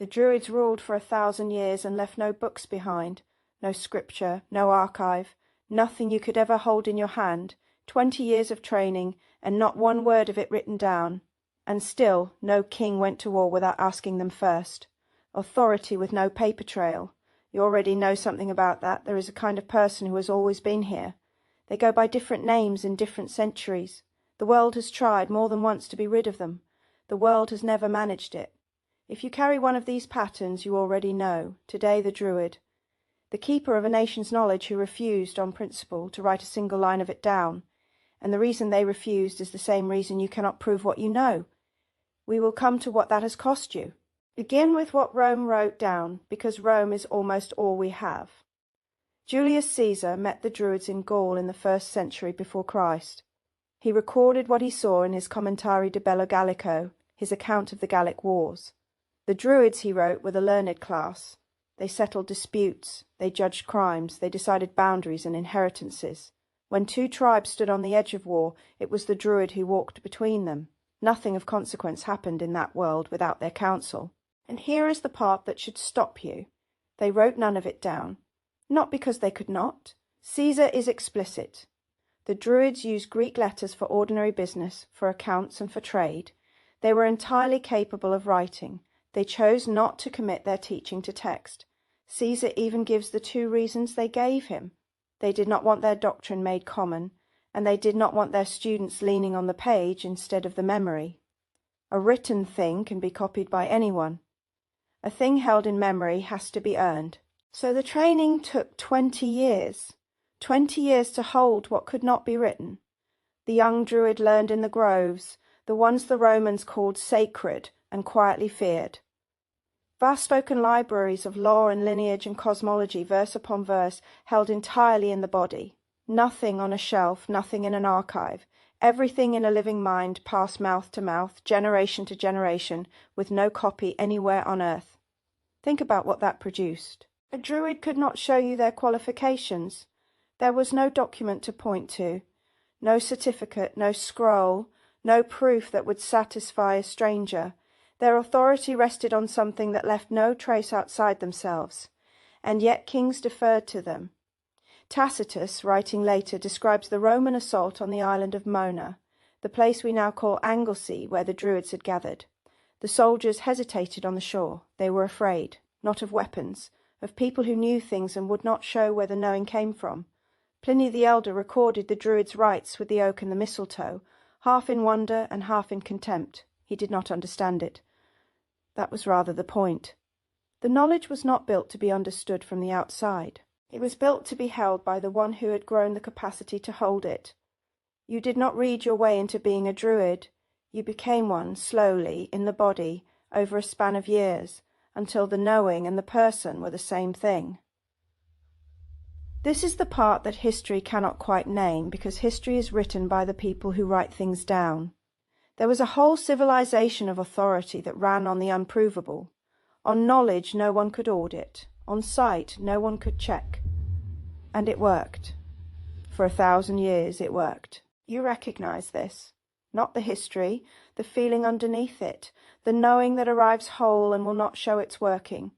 The Druids ruled for 1,000 years and left no books behind, no scripture, no archive, nothing you could ever hold in your hand, 20 years of training, and not one word of it written down. And still, no king went to war without asking them first. Authority with no paper trail. You already know something about that. There is a kind of person who has always been here. They go by different names in different centuries. The world has tried more than once to be rid of them. The world has never managed it. If you carry one of these patterns, you already know. Today the Druid. The keeper of a nation's knowledge who refused, on principle, to write a single line of it down. And the reason they refused is the same reason you cannot prove what you know. We will come to what that has cost you. Begin with what Rome wrote down, because Rome is almost all we have. Julius Caesar met the Druids in Gaul in the 1st century before Christ. He recorded what he saw in his Commentari de Bello Gallico, his account of the Gallic Wars. The Druids, he wrote, were the learned class. They settled disputes, they judged crimes, they decided boundaries and inheritances. When two tribes stood on the edge of war, it was the Druid who walked between them. Nothing of consequence happened in that world without their counsel. And here is the part that should stop you. They wrote none of it down. Not because they could not. Caesar is explicit. The Druids used Greek letters for ordinary business, for accounts and for trade. They were entirely capable of writing. They chose not to commit their teaching to text. Caesar even gives the 2 reasons they gave him. They did not want their doctrine made common, and they did not want their students leaning on the page instead of the memory. A written thing can be copied by anyone. A thing held in memory has to be earned. So the training took 20 years. 20 years to hold what could not be written. The young Druid learned in the groves, the ones the Romans called sacred and quietly feared. Vast spoken libraries of law and lineage and cosmology, verse upon verse, held entirely in the body. Nothing on a shelf, nothing in an archive. Everything in a living mind, passed mouth to mouth, generation to generation, with no copy anywhere on earth. Think about what that produced. A Druid could not show you their qualifications. There was no document to point to, no certificate, no scroll, no proof that would satisfy a stranger. Their authority rested on something that left no trace outside themselves, and yet kings deferred to them. Tacitus, writing later, describes the Roman assault on the island of Mona, the place we now call Anglesey, where the Druids had gathered. The soldiers hesitated on the shore. They were afraid, not of weapons, of people who knew things and would not show where the knowing came from. Pliny the Elder recorded the Druids' rites with the oak and the mistletoe, half in wonder and half in contempt. He did not understand it. That was rather the point. The knowledge was not built to be understood from the outside. It was built to be held by the one who had grown the capacity to hold it. You did not read your way into being a Druid. You became one, slowly, in the body, over a span of years, until the knowing and the person were the same thing. This is the part that history cannot quite name, because history is written by the people who write things down. There was a whole civilization of authority that ran on the unprovable. On knowledge no one could audit. On sight no one could check. And it worked. For 1,000 years it worked. You recognize this. Not the history, the feeling underneath it, the knowing that arrives whole and will not show its working.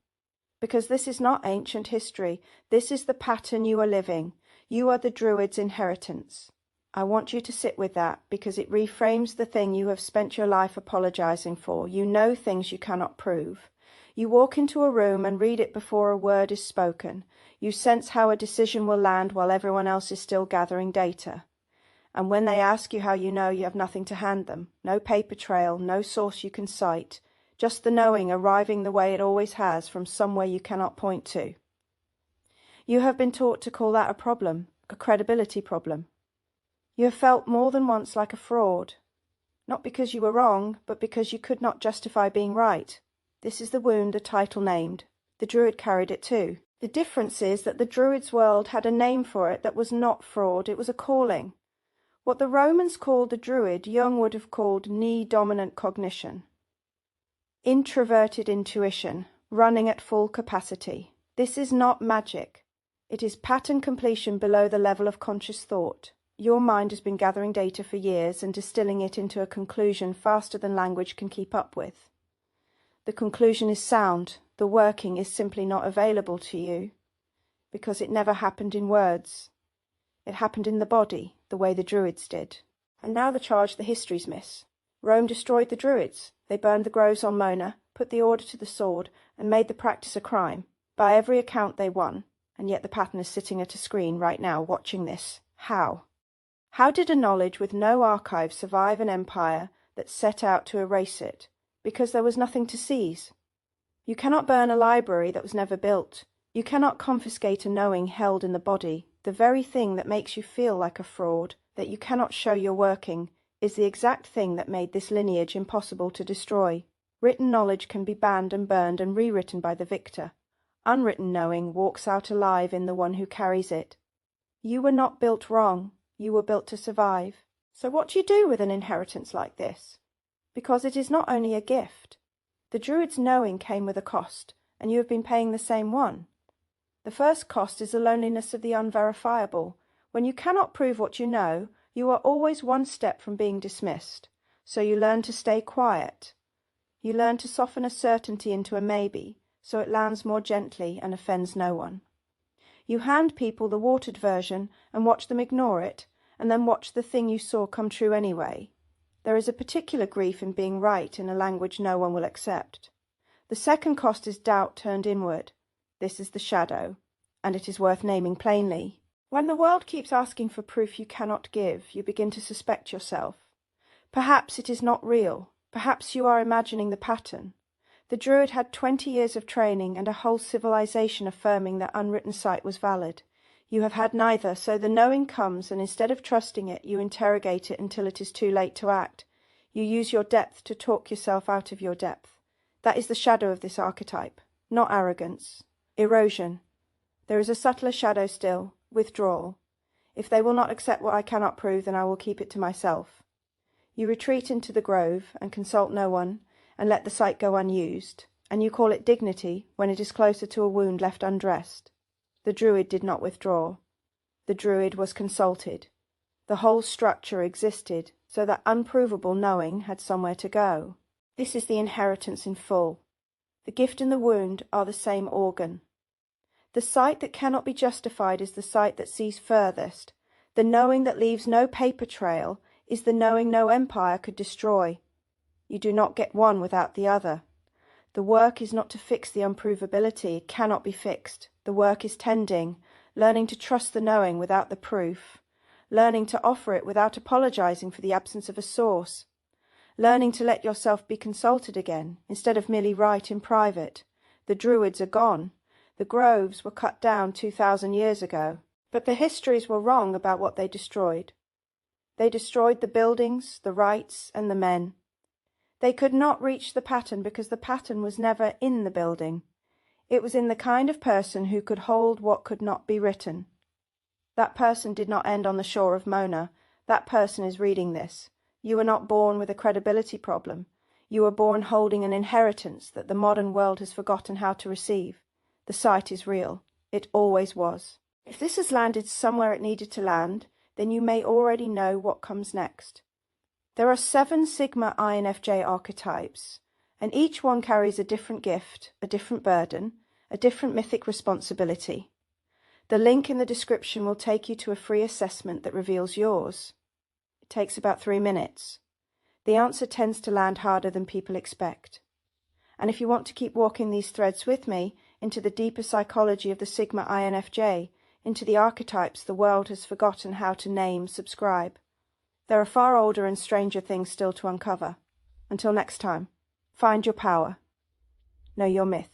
Because this is not ancient history. This is the pattern you are living. You are the Druids' inheritance. I want you to sit with that, because it reframes the thing you have spent your life apologizing for. You know things you cannot prove. You walk into a room and read it before a word is spoken. You sense how a decision will land while everyone else is still gathering data. And when they ask you how you know, you have nothing to hand them. No paper trail, no source you can cite. Just the knowing arriving the way it always has from somewhere you cannot point to. You have been taught to call that a problem, a credibility problem. You have felt more than once like a fraud. Not because you were wrong, but because you could not justify being right. This is the wound the title named. The Druid carried it too. The difference is that the Druid's world had a name for it that was not fraud, it was a calling. What the Romans called the Druid, Jung would have called knee-dominant cognition. Introverted intuition, running at full capacity. This is not magic. It is pattern completion below the level of conscious thought. Your mind has been gathering data for years and distilling it into a conclusion faster than language can keep up with. The conclusion is sound. The working is simply not available to you because it never happened in words. It happened in the body, the way the Druids did. And now the charge the histories miss. Rome destroyed the Druids. They burned the groves on Mona, put the order to the sword, and made the practice a crime. By every account they won, and yet the pattern is sitting at a screen right now watching this. How? How did a knowledge with no archive survive an empire that set out to erase it? Because there was nothing to seize. You cannot burn a library that was never built. You cannot confiscate a knowing held in the body. The very thing that makes you feel like a fraud, that you cannot show your working, is the exact thing that made this lineage impossible to destroy. Written knowledge can be banned and burned and rewritten by the victor. Unwritten knowing walks out alive in the one who carries it. You were not built wrong. You were built to survive. So what do you do with an inheritance like this? Because it is not only a gift. The Druids' knowing came with a cost, and you have been paying the same one. The first cost is the loneliness of the unverifiable. When you cannot prove what you know, you are always one step from being dismissed. So you learn to stay quiet. You learn to soften a certainty into a maybe, so it lands more gently and offends no one. You hand people the watered version and watch them ignore it, and then watch the thing you saw come true anyway. There is a particular grief in being right in a language no one will accept. The second cost is doubt turned inward. This is the shadow, and it is worth naming plainly. When the world keeps asking for proof you cannot give, you begin to suspect yourself. Perhaps it is not real. Perhaps you are imagining the pattern. The Druid had 20 years of training and a whole civilization affirming that unwritten sight was valid. You have had neither, so the knowing comes, and instead of trusting it, you interrogate it until it is too late to act. You use your depth to talk yourself out of your depth. That is the shadow of this archetype, not arrogance. Erosion. There is a subtler shadow still, withdrawal. If they will not accept what I cannot prove, then I will keep it to myself. You retreat into the grove and consult no one, and let the sight go unused, and you call it dignity when it is closer to a wound left undressed. The Druid did not withdraw. The Druid was consulted. The whole structure existed, so that unprovable knowing had somewhere to go. This is the inheritance in full. The gift and the wound are the same organ. The sight that cannot be justified is the sight that sees furthest. The knowing that leaves no paper trail is the knowing no empire could destroy. You do not get one without the other. The work is not to fix the unprovability. It cannot be fixed. The work is tending, learning to trust the knowing without the proof, learning to offer it without apologizing for the absence of a source, learning to let yourself be consulted again, instead of merely right in private. The Druids are gone. The groves were cut down 2,000 years ago. But the histories were wrong about what they destroyed. They destroyed the buildings, the rites, and the men. They could not reach the pattern because the pattern was never in the building. It was in the kind of person who could hold what could not be written. That person did not end on the shore of Mona. That person is reading this. You were not born with a credibility problem. You were born holding an inheritance that the modern world has forgotten how to receive. The sight is real. It always was. If this has landed somewhere it needed to land, then you may already know what comes next. There are 7 Sigma INFJ archetypes, and each one carries a different gift, a different burden, a different mythic responsibility. The link in the description will take you to a free assessment that reveals yours. It takes about 3 minutes. The answer tends to land harder than people expect. And if you want to keep walking these threads with me into the deeper psychology of the Sigma INFJ, into the archetypes the world has forgotten how to name, subscribe. There are far older and stranger things still to uncover. Until next time, find your power. Know your myth.